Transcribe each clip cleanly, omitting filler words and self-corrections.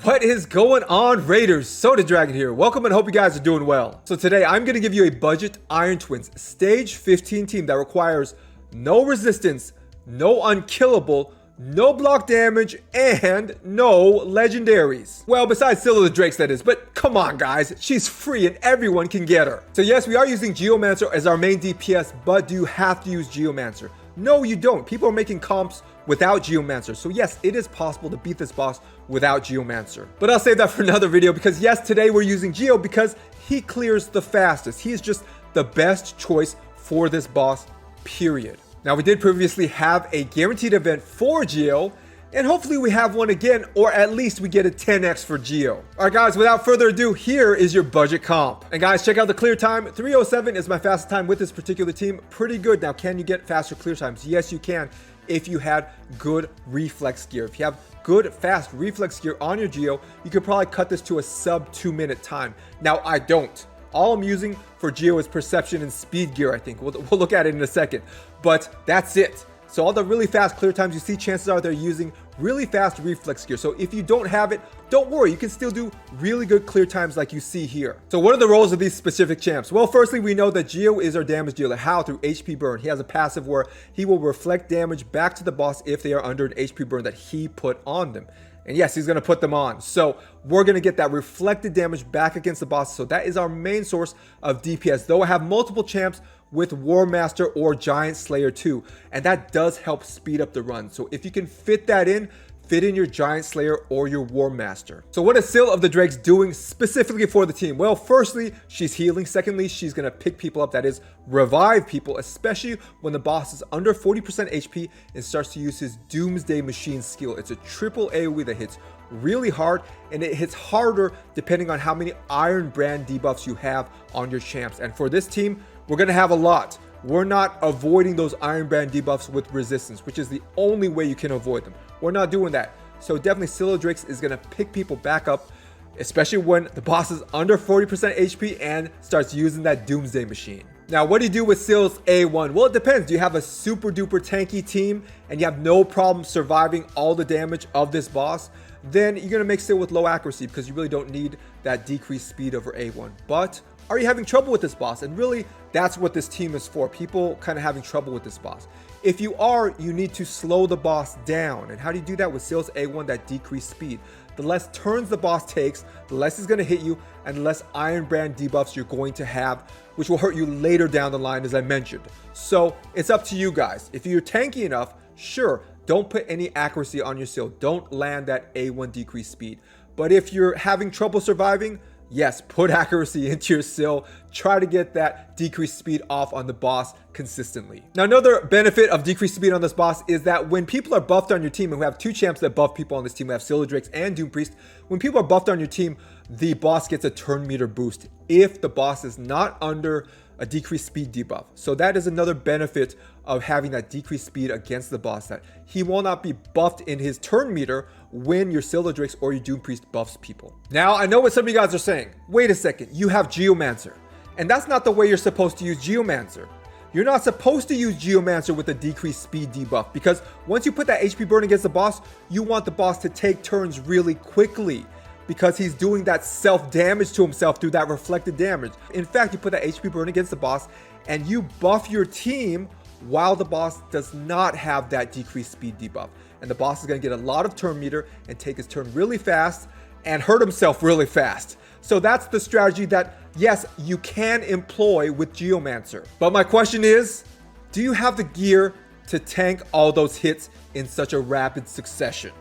What is going on, Raiders? Soda Dragon here. Welcome and hope you guys are doing well. So today I'm going to give you a budget Iron Twins stage 15 team that requires no resistance, no unkillable, no block damage, and no legendaries. Well, besides Scylla the Drakes, that is. But come on, guys. She's free and everyone can get her. So yes, we are using Geomancer as our main DPS, but do you have to use Geomancer? No, you don't. People are making comps without Geomancer. So yes, it is possible to beat this boss without Geomancer. But I'll save that for another video because yes, today we're using Geo because he clears the fastest. He is just the best choice for this boss, period. Now, we did previously have a guaranteed event for Geo, and hopefully we have one again, or at least we get a 10x for Geo. All right, guys, without further ado, here is your budget comp. And guys, check out the clear time. 3:07 is my fastest time with this particular team. Pretty good. Now, can you get faster clear times? Yes, you can if you had good reflex gear. If you have good, fast reflex gear on your Geo, you could probably cut this to a sub 2-minute time. Now, I don't. All I'm using for Geo is perception and speed gear, I think. We'll look at it in a second. But that's it. So all the really fast clear times you see, chances are they're using really fast reflex gear. So if you don't have it, don't worry. You can still do really good clear times like you see here. So what are the roles of these specific champs? Well, firstly, we know that Geo is our damage dealer. How? Through HP burn. He has a passive where he will reflect damage back to the boss if they are under an HP burn that he put on them. And yes, he's going to put them on. So we're going to get that reflected damage back against the boss. So that is our main source of DPS. Though I have multiple champs with War Master or Giant Slayer too. And that does help speed up the run. So if you can fit that in, fit in your Giant Slayer or your War Master. So what is Scylla of the Drakes doing specifically for the team? Well, firstly, she's healing. Secondly, she's going to pick people up, that is, revive people, especially when the boss is under 40% HP and starts to use his Doomsday Machine skill. It's a triple AoE that hits really hard, and it hits harder depending on how many Iron Brand debuffs you have on your champs. And for this team, we're going to have a lot. We're not avoiding those Iron Brand debuffs with resistance, which is the only way you can avoid them. We're not doing that. So definitely Scylla Drakes is going to pick people back up, especially when the boss is under 40% HP and starts using that Doomsday Machine. Now, what do you do with Scylla's A1? Well, it depends. Do you have a super duper tanky team and you have no problem surviving all the damage of this boss? Then you're going to make Scylla with low accuracy because you really don't need that decreased speed over A1. But are you having trouble with this boss? And really, that's what this team is for. People kind of having trouble with this boss. If you are, you need to slow the boss down. And how do you do that? With Scylla's A1, that decreased speed. The less turns the boss takes, the less he's going to hit you, and the less Iron Brand debuffs you're going to have, which will hurt you later down the line, as I mentioned. So it's up to you guys. If you're tanky enough, sure, don't put any accuracy on your Scylla. Don't land that A1 decreased speed. But if you're having trouble surviving, yes, put accuracy into your Scylla. Try to get that decreased speed off on the boss consistently. Now, another benefit of decreased speed on this boss is that when people are buffed on your team, and we have two champs that buff people on this team, we have Scylla Drakes and Doom Priest. When people are buffed on your team, the boss gets a turn meter boost if the boss is not under a decreased speed debuff. So that is another benefit of having that decreased speed against the boss, that he will not be buffed in his turn meter when your Scylla Drakes or your Doom Priest buffs people. Now, I know what some of you guys are saying. Wait a second, you have Geomancer. And that's not the way you're supposed to use Geomancer. You're not supposed to use Geomancer with a decreased speed debuff, because once you put that HP burn against the boss, you want the boss to take turns really quickly, because he's doing that self-damage to himself through that reflected damage. In fact, you put that HP burn against the boss and you buff your team while the boss does not have that decreased speed debuff. And the boss is going to get a lot of turn meter and take his turn really fast and hurt himself really fast. So that's the strategy that, yes, you can employ with Geomancer. But my question is, do you have the gear to tank all those hits in such a rapid succession?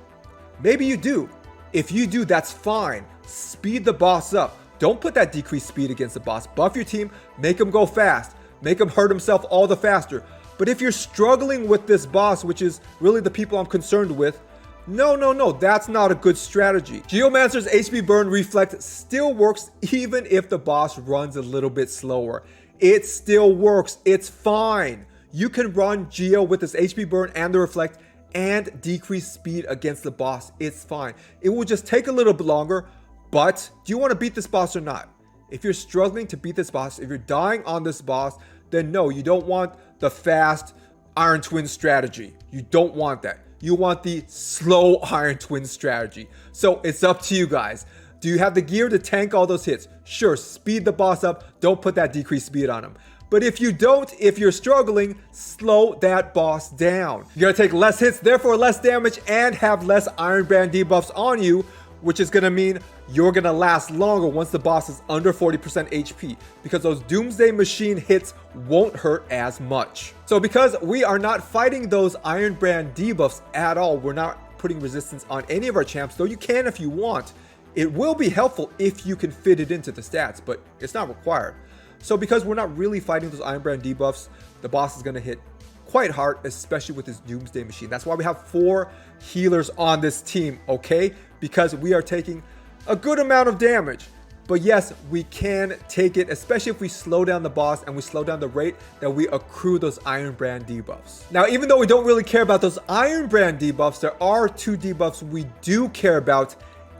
Maybe you do. If you do, that's fine. Speed the boss up. Don't put that decreased speed against the boss. Buff your team, make him go fast, make him hurt himself all the faster. But if you're struggling with this boss, which is really the people I'm concerned with, no, that's not a good strategy. Geomancer's HP burn reflect still works even if the boss runs a little bit slower. It still works. It's fine. You can run Geo with this HP burn and the reflect and decrease speed against the boss. It's fine. It will just take a little bit longer, but do you want to beat this boss or not? If you're struggling to beat this boss, if you're dying on this boss, then no, you don't want the fast Iron Twin strategy. You don't want that. you want the slow Iron Twins strategy. So it's up to you guys. Do you have the gear to tank all those hits? Sure, speed the boss up. Don't put that decreased speed on him. But if you don't, if you're struggling, slow that boss down. You're gonna take less hits, therefore less damage, and have less Iron Brand debuffs on you, which is gonna mean you're gonna last longer once the boss is under 40% HP, because those Doomsday Machine hits won't hurt as much. So because we are not fighting those Iron Brand debuffs at all, we're not putting resistance on any of our champs, though you can if you want. It will be helpful if you can fit it into the stats, but it's not required. So because we're not really fighting those Iron Brand debuffs, the boss is gonna hit quite hard, especially with his Doomsday Machine. That's why we have 4 healers on this team, okay? Because we are taking a good amount of damage. But yes, we can take it, especially if we slow down the boss and we slow down the rate that we accrue those Iron Brand debuffs. Now, even though we don't really care about those Iron Brand debuffs, there are 2 debuffs we do care about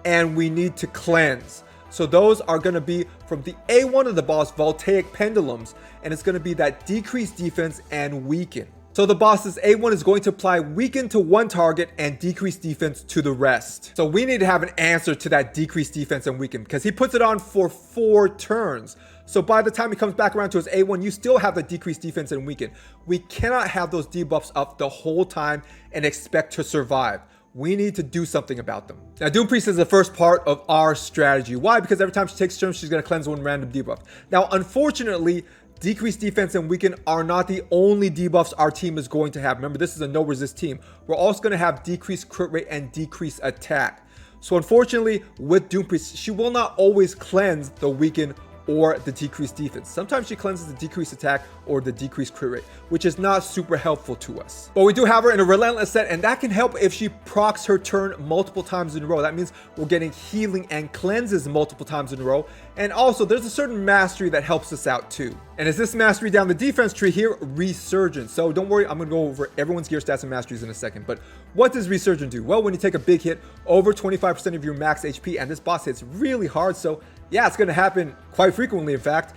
and we need to cleanse. So those are going to be from the A1 of the boss, Voltaic Pendulums, and it's going to be that decreased defense and weaken. So the boss's A1 is going to apply weaken to one target and decrease defense to the rest. So we need to have an answer to that decreased defense and weaken, because he puts it on for 4 turns. So by the time he comes back around to his A1, you still have the decreased defense and weaken. We cannot have those debuffs up the whole time and expect to survive. We need to do something about them. Now, Doom Priest is the first part of our strategy. Why? Because every time she takes turns, she's going to cleanse one random debuff. Now, unfortunately, decreased defense and weaken are not the only debuffs our team is going to have. Remember, this is a no resist team. We're also going to have decreased crit rate and decreased attack. So unfortunately, with Doom Priest, she will not always cleanse the weaken or the decreased defense. Sometimes she cleanses the decreased attack or the decreased crit rate, which is not super helpful to us. But we do have her in a relentless set, and that can help if she procs her turn multiple times in a row. That means we're getting healing and cleanses multiple times in a row. And also there's a certain mastery that helps us out too. And as this mastery down the defense tree here, Resurgence. So don't worry, I'm gonna go over everyone's gear stats and masteries in a second. But what does Resurgence do? Well, when you take a big hit, over 25% of your max HP, and this boss hits really hard, so yeah, it's going to happen quite frequently, in fact.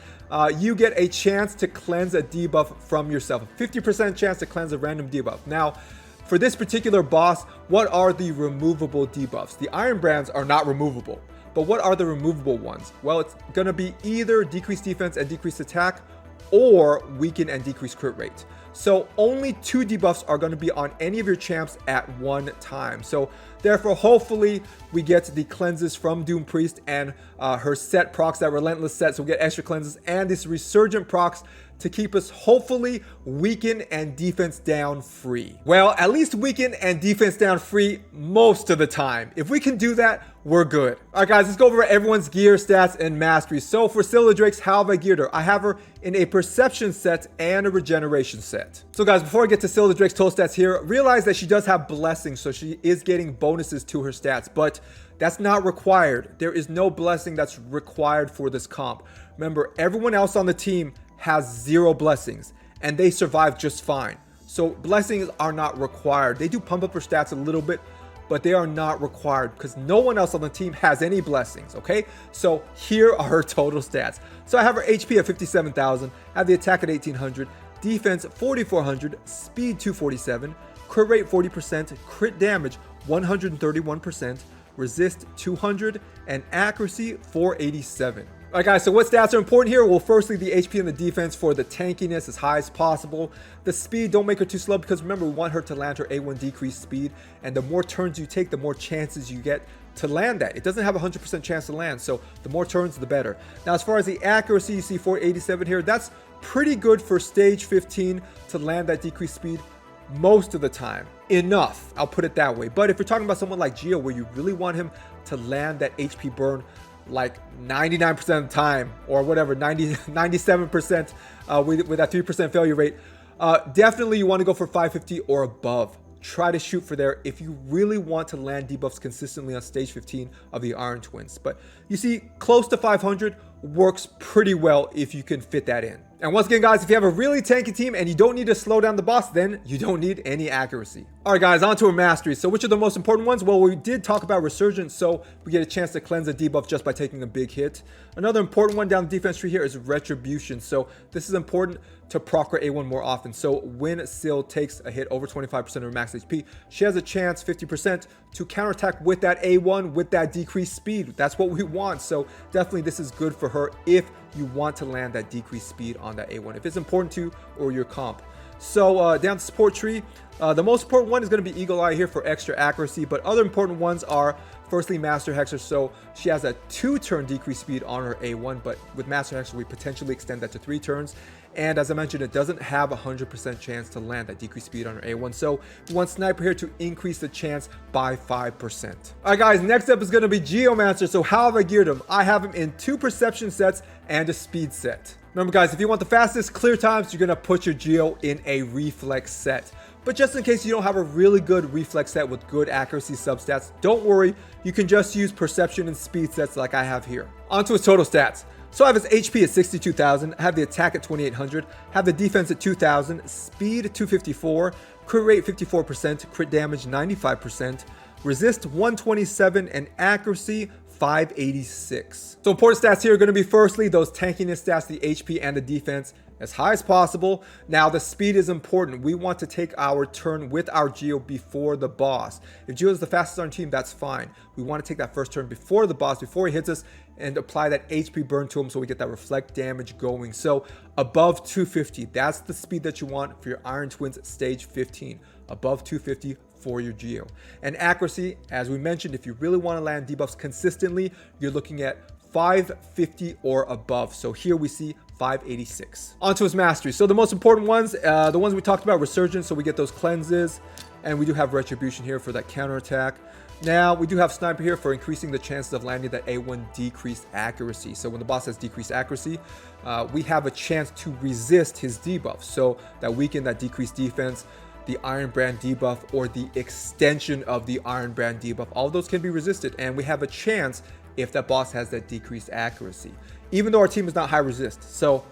You get a chance to cleanse a debuff from yourself. A 50% chance to cleanse a random debuff. Now, for this particular boss, what are the removable debuffs? The Iron Brands are not removable. But what are the removable ones? Well, it's going to be either decreased defense and decreased attack, or weaken and decreased crit rate. So only 2 debuffs are going to be on any of your champs at one time. So therefore, hopefully we get the cleanses from Doom Priest and her set procs, that relentless set, so we get extra cleanses and this resurgent procs to keep us hopefully weaken and defense down free. Well, at least weaken and defense down free most of the time. If we can do that, we're good. All right, guys, let's go over everyone's gear, stats, and masteries. So for Scylla Drakes, how have I geared her? I have her in a perception set and a regeneration set. So guys, before I get to Scylla Drake's total stats here, realize that she does have blessings, so she is getting bonuses to her stats, but that's not required. There is no blessing that's required for this comp. Remember, everyone else on the team has 0 blessings and they survive just fine. So blessings are not required. They do pump up her stats a little bit, but they are not required because no one else on the team has any blessings, okay? So here are her total stats. So I have her HP at 57,000, I have the attack at 1800, defense 4400, speed 247, crit rate 40%, crit damage 131%, resist 200, and accuracy 487. All right, guys, so what stats are important here? Well, firstly, the HP and the defense for the tankiness as high as possible. The speed, don't make her too slow because remember, we want her to land her A1 decreased speed, and the more turns you take, the more chances you get to land that. It doesn't have a 100% chance to land, so the more turns, the better. Now, as far as the accuracy, you see 487 here. That's pretty good for stage 15 to land that decreased speed most of the time. Enough, I'll put it that way. But if you're talking about someone like Geo, where you really want him to land that HP burn like 99% of the time, or whatever, 97% with that 3% failure rate, definitely you want to go for 550 or above. Try to shoot for there if you really want to land debuffs consistently on stage 15 of the Iron Twins. But you see, close to 500 works pretty well if you can fit that in. And once again, guys, if you have a really tanky team and you don't need to slow down the boss, then you don't need any accuracy. All right, guys, on to our masteries. So which are the most important ones? Well, we did talk about Resurgence, so we get a chance to cleanse a debuff just by taking a big hit. Another important one down the defense tree here is Retribution. So this is important to proc her A1 more often. So when Syl takes a hit over 25% of her max HP, she has a chance, 50%, to counterattack with that A1 with that decreased speed. That's what we want. So definitely this is good for her if you want to land that decreased speed on that A1, if it's important to or your comp. So down the support tree, the most important one is going to be Eagle Eye here for extra accuracy, but other important ones are firstly Master Hexer. So she has a 2-turn decreased speed on her A1, but with Master Hexer we potentially extend that to 3 turns. And as I mentioned, it doesn't have a 100% chance to land that decreased speed on her A1. So we want Sniper here to increase the chance by 5%. All right, guys, next up is going to be Geomancer. So how have I geared him? I have him in 2 perception sets and a speed set. Remember, guys, if you want the fastest clear times, you're going to put your Geo in a reflex set. But just in case you don't have a really good reflex set with good accuracy substats, don't worry, you can just use perception and speed sets like I have here. On to his total stats. So I have his HP at 62,000, I have the attack at 2,800, have the defense at 2,000, speed 254, crit rate 54%, crit damage 95%, resist 127, and accuracy 586. So important stats here are going to be firstly those tankiness stats, the HP and the defense, as high as possible. Now the speed is important. We want to take our turn with our Geo before the boss. If Geo is the fastest on our team, that's fine. We want to take that first turn before the boss, before he hits us, and apply that HP burn to him so we get that reflect damage going. So above 250, that's the speed that you want for your Iron Twins stage 15. Above 250 for your Geo. And accuracy, as we mentioned, if you really want to land debuffs consistently, you're looking at 550 or above. So here we see 586. Onto his mastery. So the most important ones, the ones we talked about, Resurgence, so we get those cleanses, and we do have Retribution here for that counterattack. Now we do have Sniper here for increasing the chances of landing that A1 decreased accuracy. So when the boss has decreased accuracy, we have a chance to resist his debuff. So that weaken, that decreased defense, the Iron Brand debuff, or the extension of the Iron Brand debuff, all of those can be resisted, and we have a chance if that boss has that decreased accuracy, even though our team is not high resist. So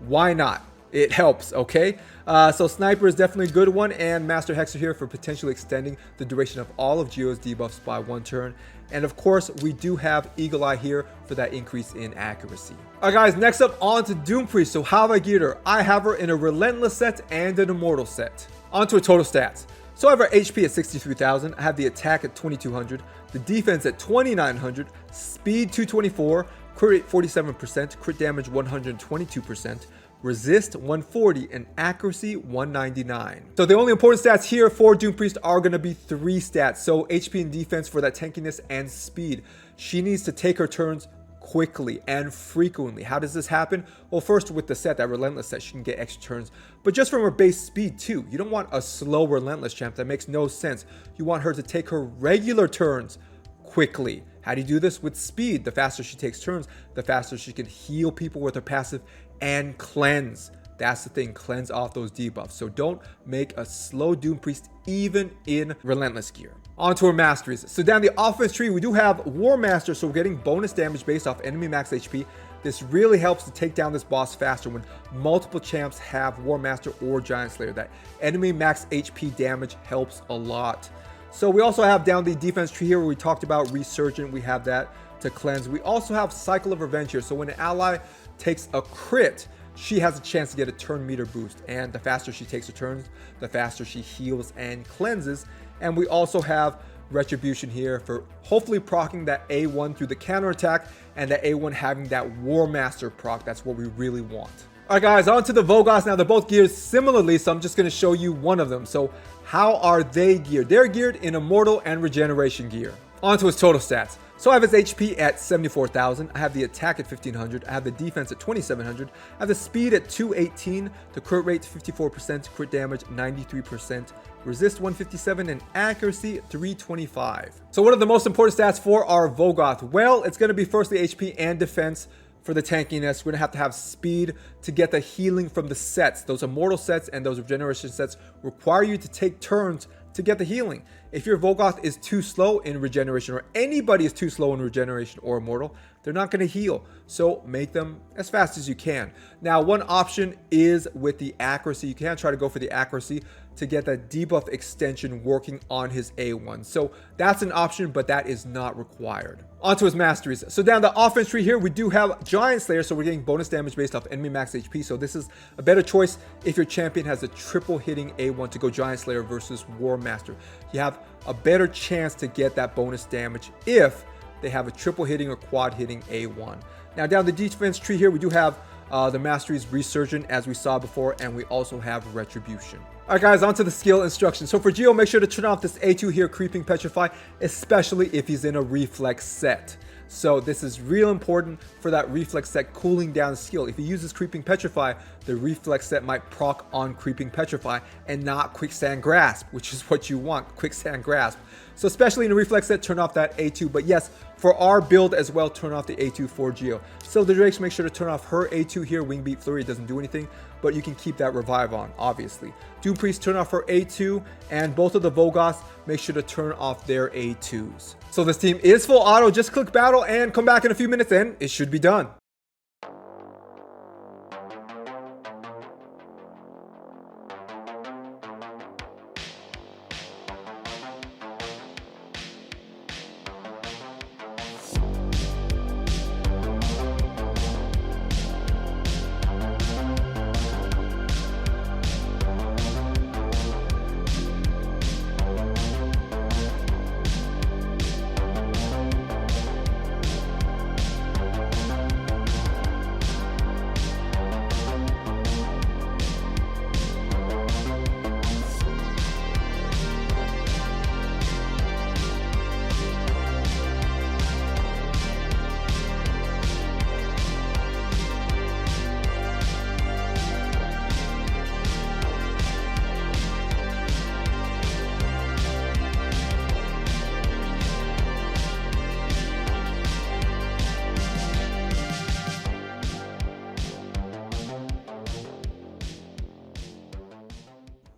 why not? It helps, okay? So Sniper is definitely a good one, and Master Hexer here for potentially extending the duration of all of Geo's debuffs by 1 turn. And of course, we do have Eagle Eye here for that increase in accuracy. All right, guys, next up on to Doom Priest. So how have I geared her? I have her in a Relentless set and an Immortal set. On to her total stats. So I have her HP at 63,000, I have the attack at 2,200, the defense at 2,900, speed 224, crit rate 47%, crit damage 122%, resist 140, and accuracy 199. So the only important stats here for Doom Priest are going to be 3 stats. So HP and defense for that tankiness and speed. She needs to take her turns quickly and frequently. How does this happen? Well, first with the set, that Relentless set, she can get extra turns, but just from her base speed too. You don't want a slow Relentless champ. That makes no sense. You want her to take her regular turns quickly. How do you do this? With speed. The faster she takes turns, the faster she can heal people with her passive and cleanse. That's the thing, cleanse off those debuffs. So don't make a slow Doom Priest even in Relentless gear. On to our masteries. So down the offense tree, we do have War Master, so we're getting bonus damage based off enemy max HP. This really helps to take down this boss faster when multiple champs have War Master or Giant Slayer. That enemy max HP damage helps a lot. So we also have down the defense tree here where we talked about Resurgent. We have that to cleanse. We also have Cycle of Revenge here. So when an ally takes a crit, she has a chance to get a turn meter boost, and the faster she takes her turns, the faster she heals and cleanses. And we also have Retribution here for hopefully proccing that A1 through the counterattack, and that A1 having that War Master proc. That's what we really want. All right, guys, on to the Vogoths. Now they're both geared similarly, so I'm just going to show you one of them. So how are they geared? They're geared in Immortal and Regeneration gear. On to his total stats. So I have his HP at 74,000, I have the attack at 1,500, I have the defense at 2,700, I have the speed at 218, the crit rate 54%, crit damage 93%, resist 157, and accuracy 325. So what are the most important stats for our Vogoth? Well, it's going to be firstly HP and defense. For the tankiness, we're going to have speed to get the healing from the sets. Those Immortal sets and those Regeneration sets require you to take turns to get the healing. If your Vogoth is too slow in Regeneration, or anybody is too slow in Regeneration or Immortal, They're not going to heal. So make them as fast as you can. Now, one option is with the accuracy. You can try to go for the accuracy to get that debuff extension working on his A1. So that's an option, but that is not required. Onto his masteries. So down the offense tree here, we do have Giant Slayer. So we're getting bonus damage based off enemy max HP. So this is a better choice if your champion has a triple hitting A1 to go Giant Slayer versus War Master. You have a better chance to get that bonus damage if they have a triple hitting or quad hitting A1. Now down the defense tree here, we do have the masteries Resurgent as we saw before, and we also have Retribution. All right, guys, onto the skill instructions. So for Geo, make sure to turn off this A2 here, Creeping Petrify, especially if he's in a reflex set. So this is real important for that reflex set cooling down skill. If he uses Creeping Petrify, the reflex set might proc on Creeping Petrify and not Quicksand Grasp, which is what you want, Quicksand Grasp. So especially in a reflex set, turn off that A2. But yes, for our build as well, turn off the A2 for Geo. Still, the Drakes, make sure to turn off her A2 here. Wing Beat Flurry doesn't do anything, but you can keep that revive on, obviously. Doom Priest, turn off her A2, and both of the Vogoths, make sure to turn off their A2s. So this team is full auto. Just click battle and come back in a few minutes and it should be done.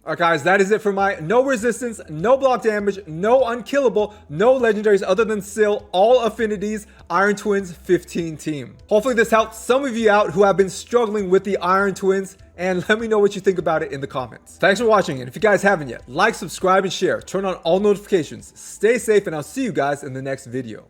Alright guys, that is it for my no resistance, no block damage, no unkillable, no legendaries other than Syl, all affinities, Iron Twins 15 team. Hopefully this helped some of you out who have been struggling with the Iron Twins, and let me know what you think about it in the comments. Thanks for watching, and if you guys haven't yet, like, subscribe, and share. Turn on all notifications. Stay safe, and I'll see you guys in the next video.